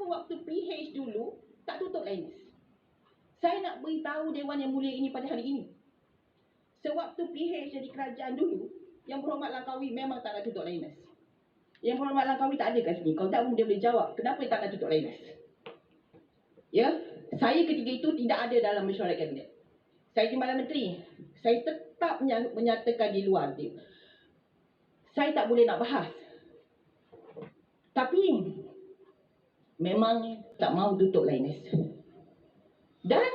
waktu PH dulu tak tutup Linus. Saya nak beritahu Dewan Yang Mulia ini pada hari ini. Sewaktu PH jadi kerajaan dulu, Yang Berhormat Langkawi memang tak nak tutup Linus. Yang Berhormat Langkawi tak ada kat sini. Kalau tak dia boleh jawab, kenapa dia tak nak tutup Linus? Ya, saya ketika itu tidak ada dalam mesyuarat kabinet. Saya Timbalan Menteri. Saya tetap menyatakan di luar dia. Saya tak boleh nak bahas. Tapi memang tak mau tutup Linus. Dan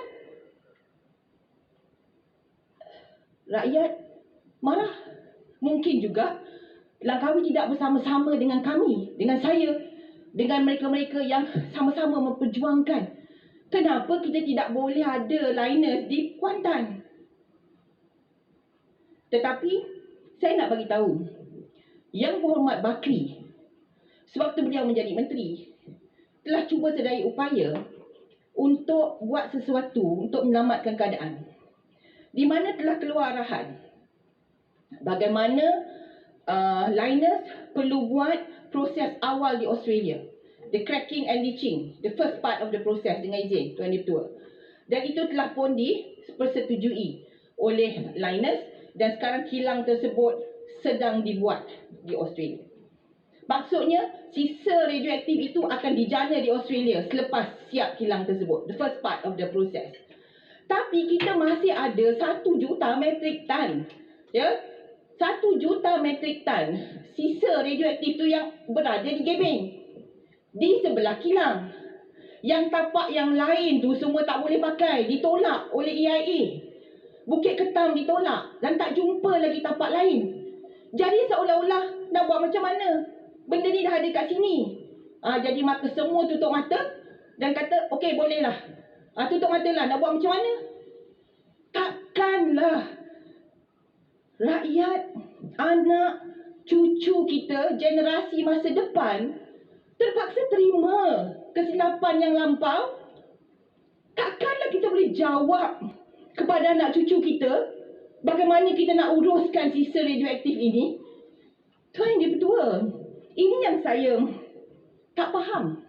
rakyat marah. Mungkin juga Langkawi tidak bersama-sama dengan kami, dengan saya, dengan mereka-mereka yang sama-sama memperjuangkan. Kenapa kita tidak boleh ada Linus di Kuantan? Tetapi saya nak bagi tahu, Yang Berhormat Bakri, sewaktu beliau menjadi menteri, telah cuba sedaya upaya untuk buat sesuatu untuk menyelamatkan keadaan. Di mana telah keluar arahan bagaimana Linus perlu buat proses awal di Australia. The cracking and leaching, the first part of the process dengan izin Tuan Ketua. Dan itu telah pun dipersetujui oleh Linus dan sekarang kilang tersebut sedang dibuat di Australia. Maksudnya, sisa radioaktif itu akan dijana di Australia selepas siap kilang tersebut. The first part of the process. Tapi kita masih ada 1 juta metrik tan. Ya, 1 juta metrik tan sisa radioaktif itu yang berada di Gebeng. Di sebelah kilang. Yang tapak yang lain tu semua tak boleh pakai. Ditolak oleh EIA. Bukit Ketam ditolak. Dan tak jumpa lagi tapak lain. Jadi seolah-olah nak buat macam mana? Benda ni dah ada kat sini. Jadi maka semua tutup mata dan kata, okey bolehlah. Tutup mata lah, nak buat macam mana? Takkanlah rakyat, anak, cucu kita, generasi masa depan terpaksa terima kesilapan yang lampau. Takkanlah kita boleh jawab kepada anak cucu kita bagaimana kita nak uruskan sisa radioaktif ini. Tuan Yang Ketua, ini yang saya tak faham.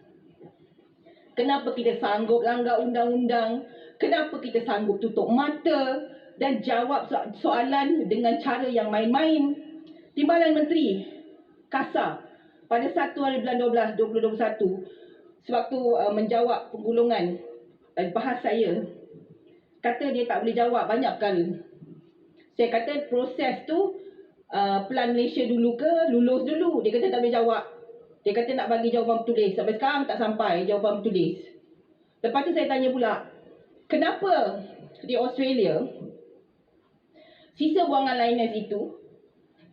Kenapa kita sanggup langgar undang-undang? Kenapa kita sanggup tutup mata dan jawab soalan dengan cara yang main-main? Timbalan Menteri kasar pada 1 hari bulan 12 2021 sewaktu menjawab penggulungan bahas saya, kata dia tak boleh jawab banyak perkara. Saya kata proses tu Plan Malaysia dulu ke lulus dulu. Dia kata tak boleh jawab. Dia kata nak bagi jawapan bertulis. Sampai sekarang tak sampai jawapan bertulis. Lepas tu saya tanya pula, kenapa di Australia sisa buangan Linus itu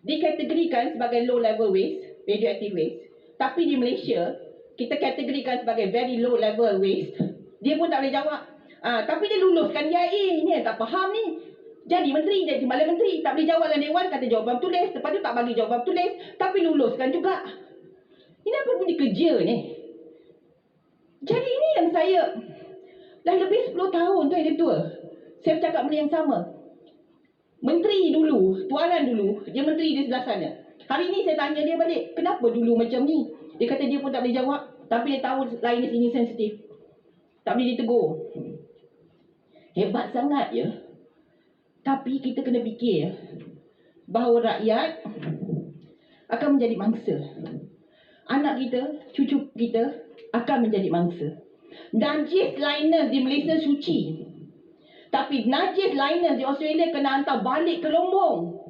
dikategorikan sebagai low level waste, radioactive waste, tapi di Malaysia kita kategorikan sebagai very low level waste? Dia pun tak boleh jawab. Tapi dia luluskan EIA. Ini yang tak faham ni. Jadi menteri, jadi timbalan menteri, tak boleh jawab dalam dewan, kata jawapan tulis. Lepas tu tak bagi jawapan tulis, tapi luluskan juga. Ini apa punya kerja ni? Jadi ini yang saya dah lebih 10 tahun tu yang tua. Saya bercakap benda yang sama. Menteri dulu, tuaran dulu, dia menteri di sebelah sana. Hari ni saya tanya dia balik, kenapa dulu macam ni? Dia kata dia pun tak boleh jawab, tapi dia tahu Linus ini sensitif. Tak boleh ditegur. Hebat sangat ya. Tapi kita kena fikir bahawa rakyat akan menjadi mangsa. Anak kita, cucu kita akan menjadi mangsa. Najis Linus di Malaysia suci. Tapi najis Linus di Australia kena hantar balik ke Lombong.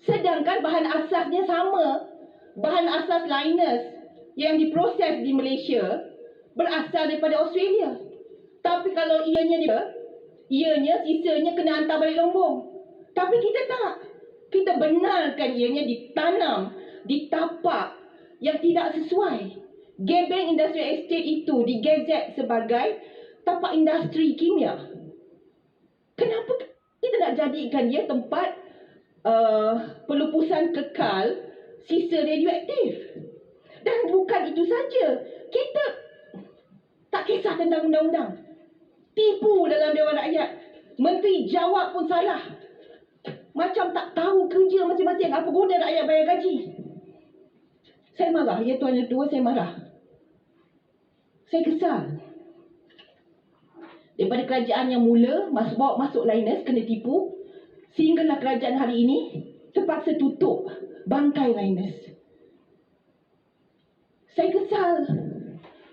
Sedangkan bahan asasnya sama. Bahan asas Linus yang diproses di Malaysia berasal daripada Australia. Tapi kalau ianya sisanya kena hantar balik Lombong. Tapi kita tak. Kita benarkan ianya ditanam di tapak yang tidak sesuai. Gebeng Industrial Estate itu digezet sebagai tapak industri kimia. Kenapa kita nak jadikan dia tempat pelupusan kekal sisa radioaktif? Dan bukan itu saja. Kita tak kisah tentang undang-undang. Tipu dalam Dewan Rakyat. Menteri jawab pun salah. Macam tak tahu kerja masing-masing. Apa guna rakyat bayar gaji? Saya marah. Ya Tuan Ketua, saya marah. Saya kesal. Daripada kerajaan yang mula bawa masuk Linus kena tipu, sehinggalah kerajaan hari ini terpaksa tutup bangkai Linus. Saya kesal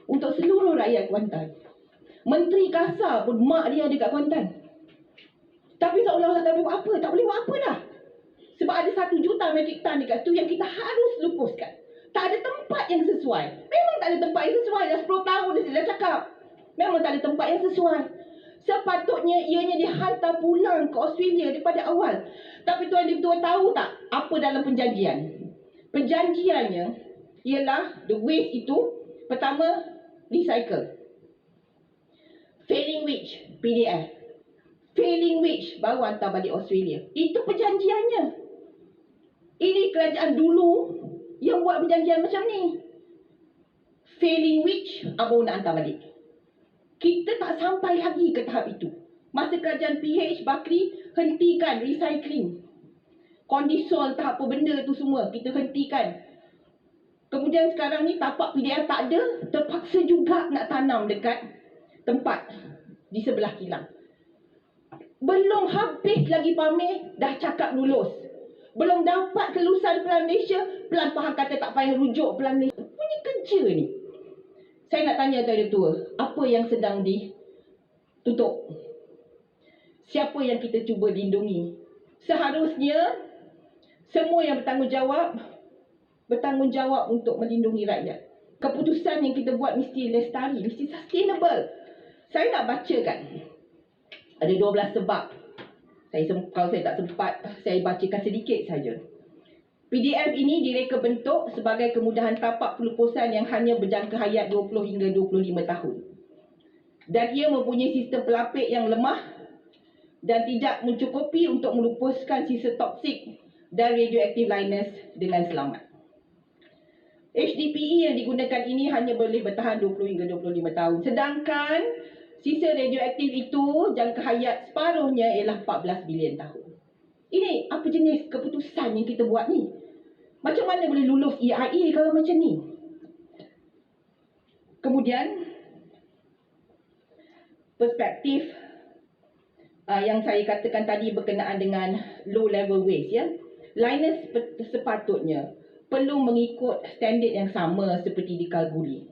untuk seluruh rakyat Kuantan. Menteri kasar pun mak dia ada kat Kuantan. Tapi seolah-olah tak boleh buat apa. Tak boleh buat apa dah. Sebab ada 1 juta metrik tan dekat situ yang kita harus lupuskan. Tak ada tempat yang sesuai. Memang tak ada tempat yang sesuai. Dah 10 tahun dia dah cakap. Memang tak ada tempat yang sesuai. Sepatutnya ianya dihantar pulang ke Australia daripada awal. Tapi tuan ditua tahu tak apa dalam perjanjian? Perjanjiannya ialah the waste itu pertama recycle. Failing which PDF. Failing which baru hantar balik Australia. Itu perjanjiannya. Ini kerajaan dulu yang buat perjanjian macam ni. Failing which baru nak hantar balik. Kita tak sampai lagi ke tahap itu. Masa kerajaan PH Bakri hentikan recycling. Kondisol tak apa benda tu semua kita hentikan. Kemudian sekarang ni tapak PDF tak ada, terpaksa juga nak tanam dekat tempat di sebelah kilang. Belum habis lagi pamer dah cakap lulus. Belum dapat kelulusan Pelan Malaysia, Pelan Pahang kata tak payah rujuk Pelan Malaysia. Punya kerja ni. Saya nak tanya Tuan Ketua, apa yang sedang ditutup? Siapa yang kita cuba lindungi? Seharusnya semua yang bertanggungjawab untuk melindungi rakyat. Keputusan yang kita buat mesti lestari, mesti sustainable. Saya nak bacakan. Ada 12 sebab. Kalau saya tak sempat, saya bacakan sedikit saja. PDF ini direka bentuk sebagai kemudahan tapak pelupusan yang hanya berjangka hayat 20 hingga 25 tahun. Dan ia mempunyai sistem pelapik yang lemah dan tidak mencukupi untuk melupuskan sisa toksik dan radioaktif Linus dengan selamat. HDPE yang digunakan ini hanya boleh bertahan 20 hingga 25 tahun. Sedangkan sisa radioaktif itu jangka hayat separuhnya ialah 14 bilion tahun. Ini apa jenis keputusan yang kita buat ni? Macam mana boleh lulus EIA kalau macam ni? Kemudian perspektif yang saya katakan tadi berkenaan dengan low level waste ya. Linus sepatutnya perlu mengikut standard yang sama seperti di Kalgoorlie,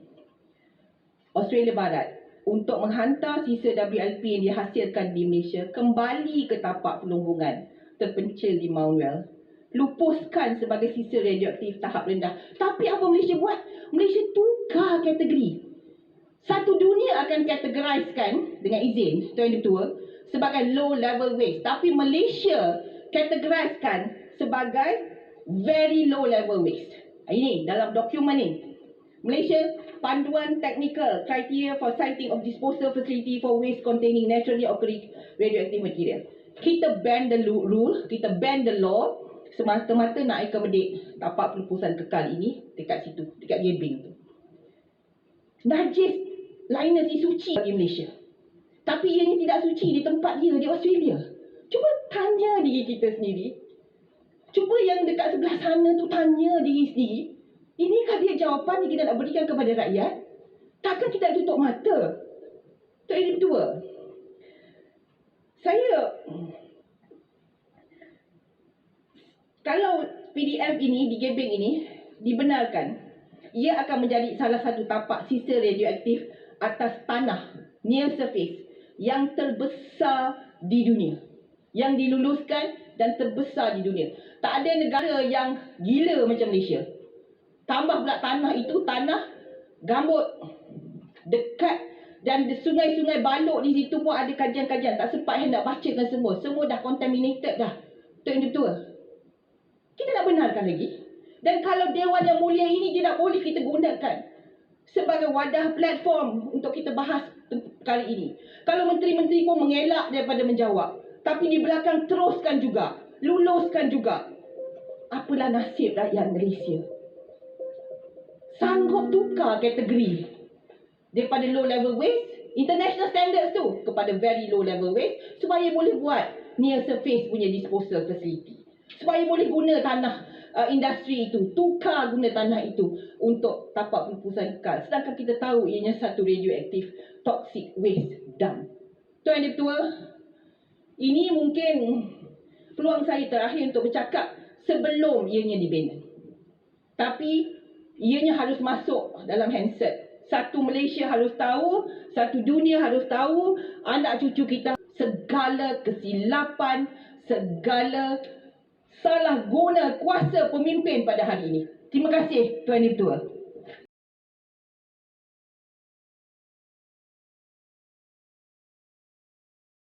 Australia Barat, untuk menghantar sisa WLP yang dihasilkan di Malaysia kembali ke tapak pelunggungan terpencil di Mount Well. Lupuskan sebagai sisa radioaktif tahap rendah. Tapi apa Malaysia buat? Malaysia tukar kategori. Satu dunia akan kategoriskan dengan izin Tuan Ketua sebagai low level waste. Tapi Malaysia kategoriskan sebagai very low level waste. Ini dalam dokumen ni. Malaysia Panduan Technical Criteria for Siting of Disposal Facility for Waste Containing Naturally Occurring Radioactive Material. Kita ban the rule, kita ban the law semata-mata nak accommodate tapak pelupusan kekal ini dekat situ, dekat Gebeng tu. Najis Linus ni suci bagi Malaysia. Tapi ianya tidak suci di tempat dia, di Australia. Cuba tanya diri kita sendiri. Cuba yang dekat sebelah sana tu tanya diri sendiri. Inikah dia jawapan yang kita nak berikan kepada rakyat? Takkan kita tutup mata? Tuan Ketua, kalau PDF ini di Gebeng ini dibenarkan, ia akan menjadi salah satu tapak sisa radioaktif atas tanah near surface yang terbesar di dunia, yang diluluskan dan terbesar di dunia. Tak ada negara yang gila macam Malaysia. Tambah pula tanah itu tanah gambut dekat, dan sungai-sungai balok di situ pun ada kajian-kajian. Tak sempat yang nak bacakan semua. Semua dah contaminated dah. Tuan Ketua, kita nak benarkan lagi. Dan kalau Dewan Yang Mulia ini tidak boleh kita gunakan sebagai wadah platform untuk kita bahas kali ini. Kalau menteri-menteri pun mengelak daripada menjawab, tapi di belakang teruskan juga, luluskan juga. Apalah nasib rakyat Malaysia? Sanggup tukar kategori daripada low level waste, international standards tu, kepada very low level waste, supaya boleh buat near surface punya disposal facility, supaya boleh guna tanah industri itu, tukar guna tanah itu untuk tapak pengurusan kekal. Sedangkan kita tahu ianya satu radioaktif toxic waste dump. Tuan Yang Dipertua, ini mungkin peluang saya terakhir untuk bercakap sebelum ianya dibina. Tapi ianya harus masuk dalam handset. Satu Malaysia harus tahu, satu dunia harus tahu, anak cucu kita segala kesilapan, segala salah guna kuasa pemimpin pada hari ini. Terima kasih Tuan Yang Dipertua.